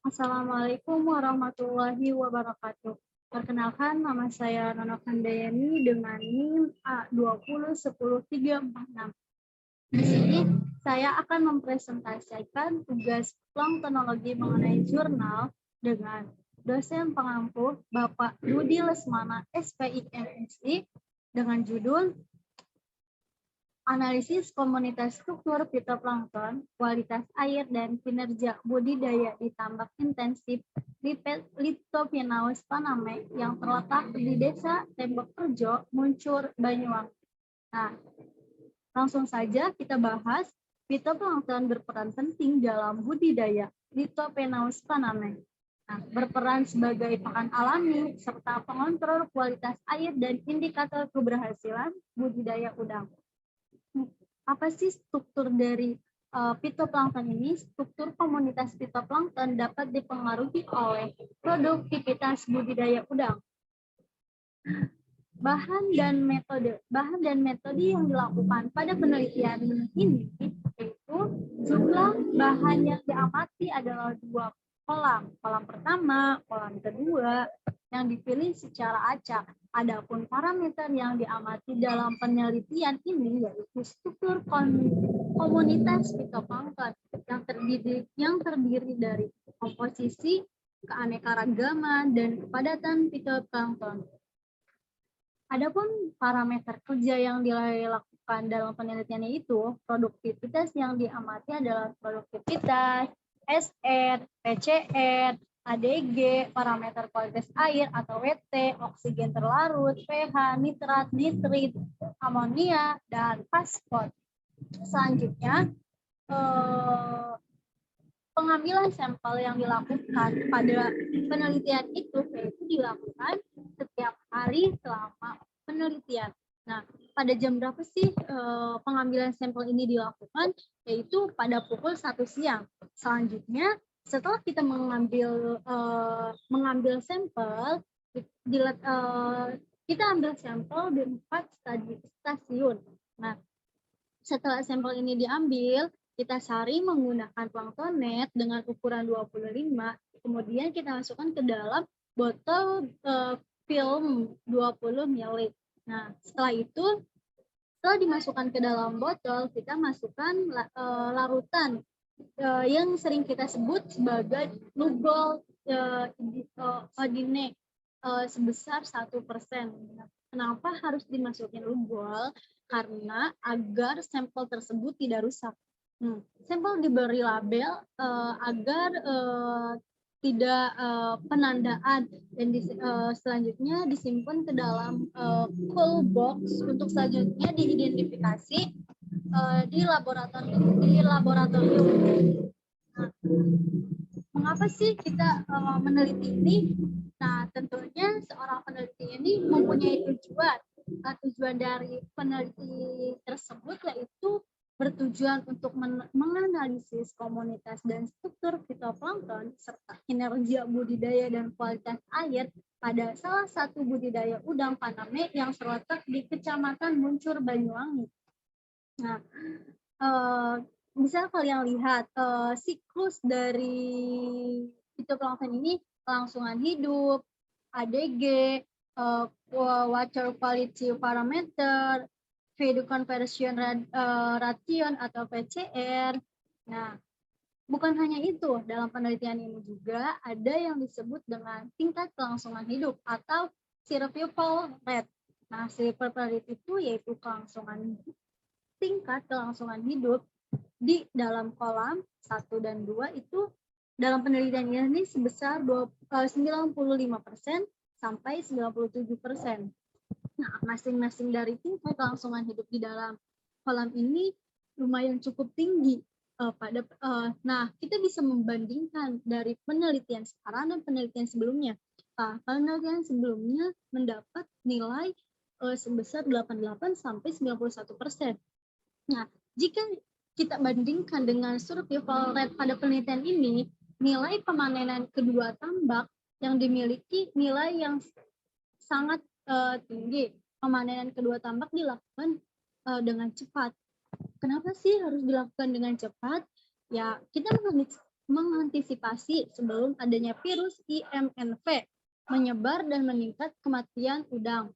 Assalamualaikum warahmatullahi wabarakatuh. Perkenalkan, nama saya Nono Handayani dengan NIM A2010346. Di sini saya akan mempresentasikan tugas planktonologi mengenai jurnal dengan dosen pengampu Bapak Budi Lesmana SPIMSI dengan judul Analisis Komunitas Struktur Fitoplankton, Kualitas Air dan Kinerja Budidaya di Tambak Intensif Lithopinaeus paname yang terletak di Desa Tembok Rejo, Muncur, Banyuwangi. Nah, langsung saja kita bahas fitoplankton berperan penting dalam budidaya Lithopinaeus paname. Nah, berperan sebagai pakan alami serta pengontrol kualitas air dan indikator keberhasilan budidaya udang. Apa sih struktur dari fitoplankton ini? Struktur komunitas fitoplankton dapat dipengaruhi oleh produktivitas budidaya udang. Bahan dan metode yang dilakukan pada penelitian ini yaitu jumlah bahan yang diamati adalah 2 kolam. Kolam pertama, kolam kedua yang dipilih secara acak. Adapun parameter yang diamati dalam penelitian ini yaitu struktur komunitas fitoplankton yang terdiri dari komposisi, keanekaragaman, dan kepadatan fitoplankton. Adapun parameter kerja yang dilakukan dalam penelitiannya itu, produktivitas yang diamati adalah produktivitas, SR, PCR, ADG, parameter kualitas air atau WT, oksigen terlarut, pH, nitrat, nitrit, amonia, dan fosfor. Selanjutnya, pengambilan sampel yang dilakukan pada penelitian itu yaitu dilakukan setiap hari selama penelitian. Nah, pada jam berapa sih pengambilan sampel ini dilakukan? Yaitu pada pukul 1 siang. Selanjutnya, setelah kita mengambil sampel, kita ambil sampel di 4 stasiun. Nah, setelah sampel ini diambil, kita saring menggunakan planktonet dengan ukuran 25, kemudian kita masukkan ke dalam botol film 20 ml. Nah, setelah dimasukkan ke dalam botol, kita masukkan larutan yang sering kita sebut sebagai lugol iodine sebesar 1%. Kenapa harus dimasukin lugol? Karena agar sampel tersebut tidak rusak. Sampel diberi label agar tidak penandaan dan selanjutnya disimpan ke dalam cool box untuk selanjutnya diidentifikasi di laboratorium. Nah, mengapa sih kita meneliti ini? Nah, tentunya seorang peneliti ini mempunyai tujuan. Tujuan dari peneliti tersebut yaitu bertujuan untuk menganalisis komunitas dan struktur fitoplankton serta kinerja budidaya dan kualitas air pada salah satu budidaya udang paname yang terletak di Kecamatan Muncur, Banyuwangi. Nah, bisa kalian lihat siklus dari fitoplankton ini: kelangsungan hidup, ADG, water quality parameter, feed conversion ration atau PCR. Nah, bukan hanya itu, dalam penelitian ini juga ada yang disebut dengan tingkat kelangsungan hidup atau survival rate. Nah, survival rate itu yaitu tingkat kelangsungan hidup di dalam kolam 1 dan 2 itu dalam penelitian ini sebesar 95% sampai 97%. Nah, masing-masing dari tingkat kelangsungan hidup di dalam kolam ini lumayan cukup tinggi. Nah, kita bisa membandingkan dari penelitian sekarang dan penelitian sebelumnya. Penelitian sebelumnya mendapat nilai sebesar 88 sampai 91%. Nah, jika kita bandingkan dengan survival rate pada penelitian ini, nilai pemanenan kedua tambak yang dimiliki nilai yang sangat tinggi. Pemanenan kedua tambak dilakukan dengan cepat. Kenapa sih harus dilakukan dengan cepat? Ya, kita mengantisipasi sebelum adanya virus IMNV menyebar dan meningkat kematian udang.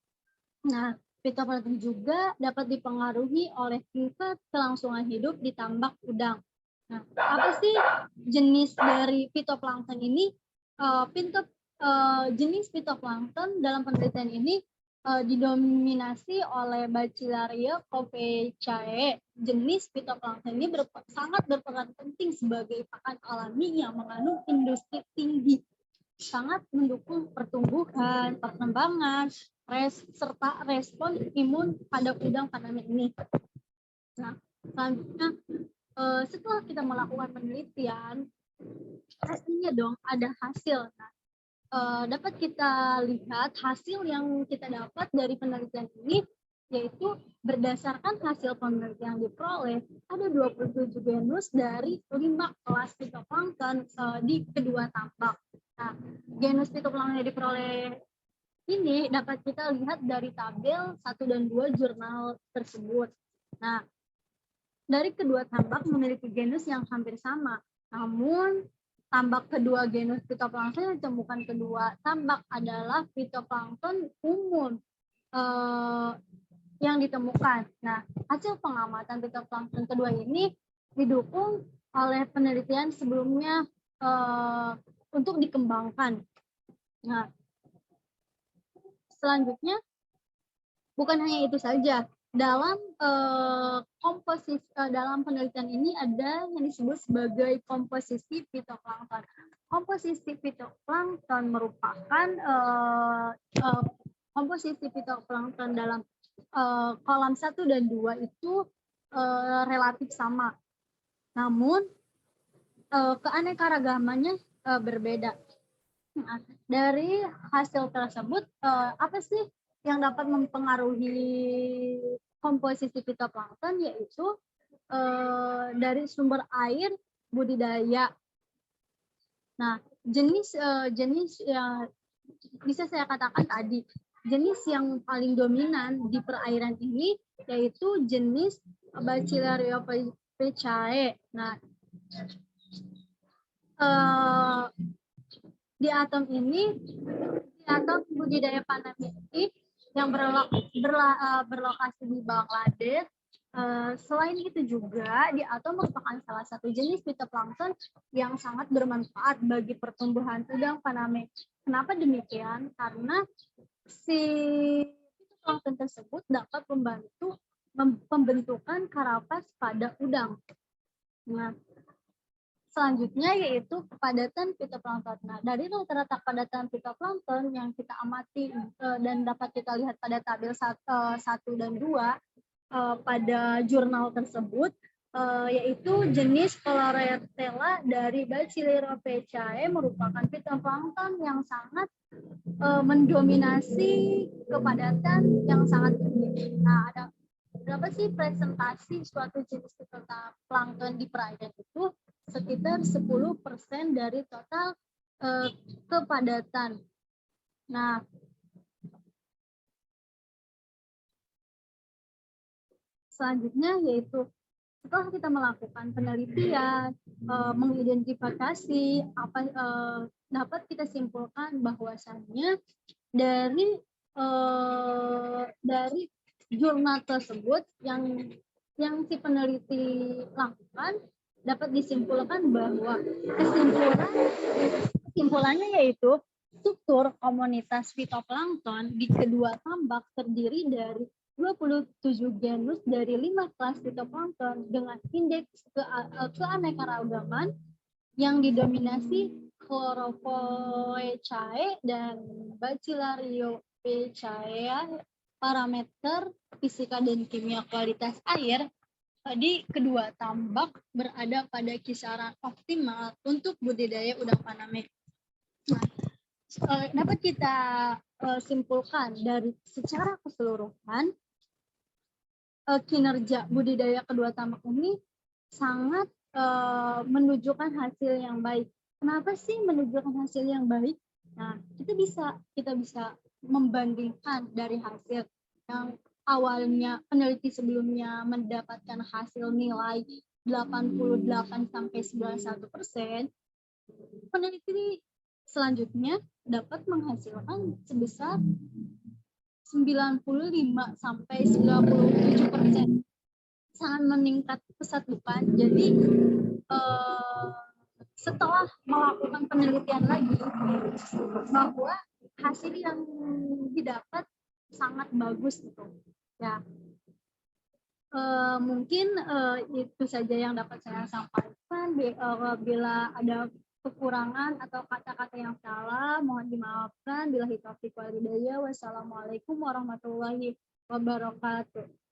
Nah, fitoplankton juga dapat dipengaruhi oleh tingkat kelangsungan hidup di tambak udang. Nah, apa sih jenis dari fitoplankton ini? Jenis fitoplankton dalam penelitian ini didominasi oleh Bacillarea copecae. Jenis fitoplankton ini sangat berperan penting sebagai pakan alami yang mengandung industri tinggi, sangat mendukung pertumbuhan, perkembangan, serta respon imun pada udang faname ini. Nah, selanjutnya setelah kita melakukan penelitian, pastinya dong ada hasil. Nah, dapat kita lihat hasil yang kita dapat dari penelitian ini, yaitu berdasarkan hasil penelitian yang diperoleh, ada 27 genus dari 5 kelas fitoplankton di kedua tambak. Nah, genus fitoplankton yang diperoleh ini dapat kita lihat dari tabel 1 dan 2 jurnal tersebut. Nah, dari kedua tambak memiliki genus yang hampir sama, namun tambak kedua genus fitoplankton yang ditemukan kedua tambak adalah fitoplankton umum yang ditemukan. Nah, hasil pengamatan fitoplankton kedua ini didukung oleh penelitian sebelumnya untuk dikembangkan. Nah, selanjutnya, bukan hanya itu saja. Dalam dalam penelitian ini ada yang disebut sebagai komposisi fitoplankton. Komposisi fitoplankton merupakan komposisi fitoplankton dalam kolam 1 dan 2 itu relatif sama. Namun keanekaragamannya berbeda. Nah, dari hasil tersebut, apa sih yang dapat mempengaruhi komposisi fitoplankton, yaitu dari sumber air, budidaya. Nah, jenis yang bisa saya katakan tadi, jenis yang paling dominan di perairan ini yaitu jenis Bacillarea copecae. Nah, di atom budidaya faname ini yang berlokasi di Bangladesh. Selain itu juga, di atom merupakan salah satu jenis fitoplankton yang sangat bermanfaat bagi pertumbuhan udang faname. Kenapa demikian? Karena si fitoplankton tersebut dapat membantu pembentukan karapas pada udang. Nah, selanjutnya yaitu kepadatan fitoplankton. Nah, dari rata-rata kepadatan fitoplankton yang kita amati dan dapat kita lihat pada tabel 1 dan 2 pada jurnal tersebut, yaitu jenis Chlorella dari Bacillera copecae merupakan fitoplankton yang sangat mendominasi kepadatan yang sangat tinggi. Nah, ada berapa sih presentasi suatu jenis fitoplankton di perairan itu? Sekitar 10% dari total kepadatan. Nah, selanjutnya yaitu setelah kita melakukan penelitian, mengidentifikasi apa, dapat kita simpulkan bahwasannya dari jurnal tersebut yang si peneliti lakukan, dapat disimpulkan bahwa kesimpulannya yaitu struktur komunitas fitoplankton di kedua tambak terdiri dari 27 genus dari 5 kelas fitoplankton dengan indeks keanekaragaman yang didominasi Chlorofloecae dan Bacillarea copecae. Parameter fisika dan kimia kualitas air di kedua tambak berada pada kisaran optimal untuk budidaya udang faname. Nah, dapat kita simpulkan dari secara keseluruhan, kinerja budidaya kedua tambak ini sangat menunjukkan hasil yang baik. Kenapa sih menunjukkan hasil yang baik? Nah, kita bisa membandingkan dari hasil yang awalnya peneliti sebelumnya mendapatkan hasil nilai 88-91%, peneliti selanjutnya dapat menghasilkan sebesar 95-97%. Sangat meningkat pesat, bukan? Jadi setelah melakukan penelitian lagi bahwa hasil yang didapat sangat bagus gitu ya. Mungkin itu saja yang dapat saya sampaikan. Bila ada kekurangan atau kata-kata yang salah mohon dimaafkan. Billahi taufiq wal hidayah. Wassalamualaikum warahmatullahi wabarakatuh.